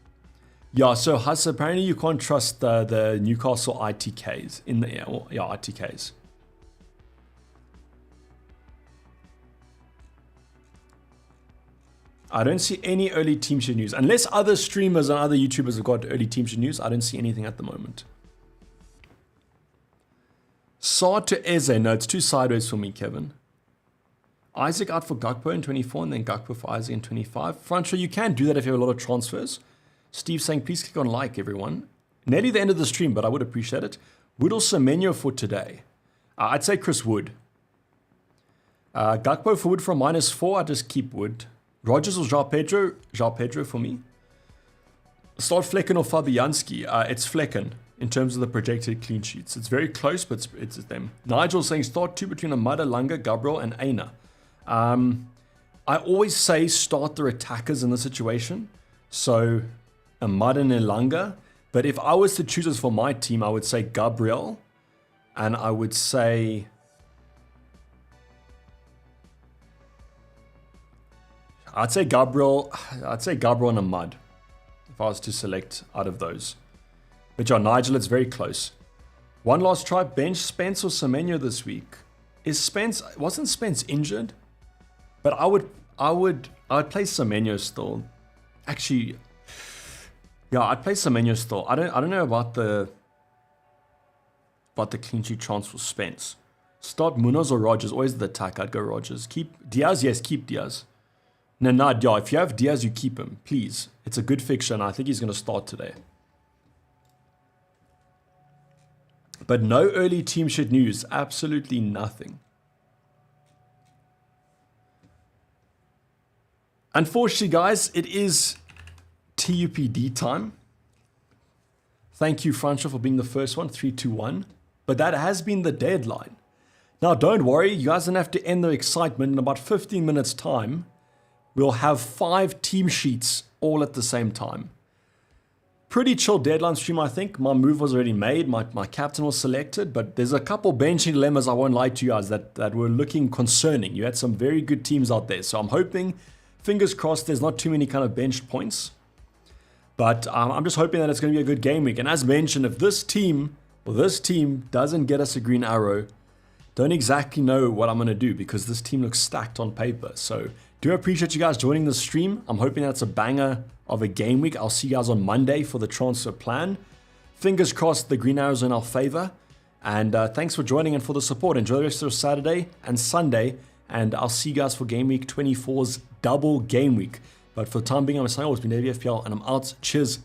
Speaker 1: Yeah, so Huss, apparently you can't trust the Newcastle ITKs in the ITKs. I don't see any early team sheet news. Unless other streamers and other YouTubers have got early team sheet news, I don't see anything at the moment. Saad to Eze. No, it's too sideways for me, Kevin. Isaac out for Gakpo in 24 and then Gakpo for Isaac in 25. Francho, you can do that if you have a lot of transfers. Steve saying, please click on like, everyone. Nearly the end of the stream, but I would appreciate it. Wood or Semenyo for today? I'd say Chris Wood. Gakpo for Wood from -4. I just keep Wood. Rogers or João Pedro? João Pedro for me. Start Flecken or Fabianski? It's Flecken in terms of the projected clean sheets. It's very close, but it's them. Nigel saying start two between Amada, Langa, Gabriel, and Aina. I always say start the attackers in the situation. So Amada and Elanga. But if I was to choose this for my team, I would say Gabriel. And I would say... I'd say Gabriel and Ahmad if I was to select out of those. But yeah, Nigel, it's very close. One last try, bench Spence or Semenyo this week. Wasn't Spence injured? But I would play Semenyo still. Actually, yeah, I'd play Semenyo still. I don't know about the clean sheet chance for Spence. Start Munoz or Rogers, always the attack. I'd go Rogers. Keep Diaz, yes, keep Diaz. No, yeah, if you have Diaz, you keep him, please. It's a good fixture, and I think he's going to start today. But no early team sheet news. Absolutely nothing. Unfortunately, guys, it is TUPD time. Thank you, Francho, for being the first one, 3-2-1. But that has been the deadline. Now, don't worry, you guys don't have to end the excitement. In about 15 minutes' time, we'll have 5 team sheets all at the same time. Pretty chill deadline stream, I think. My move was already made. My captain was selected, but there's a couple benching dilemmas, I won't lie to you guys, that were looking concerning. You had some very good teams out there. So I'm hoping, fingers crossed, there's not too many kind of benched points. But I'm just hoping that it's going to be a good game week. And as mentioned, if this team doesn't get us a green arrow, don't exactly know what I'm going to do because this team looks stacked on paper. So do appreciate you guys joining the stream. I'm hoping that's a banger of a game week. I'll see you guys on Monday for the transfer plan. Fingers crossed the green arrows are in our favor. And thanks for joining and for the support. Enjoy the rest of Saturday and Sunday. And I'll see you guys for game week 24's double game week. But for the time being, I'm signing off. It's been FPL and I'm out. Cheers.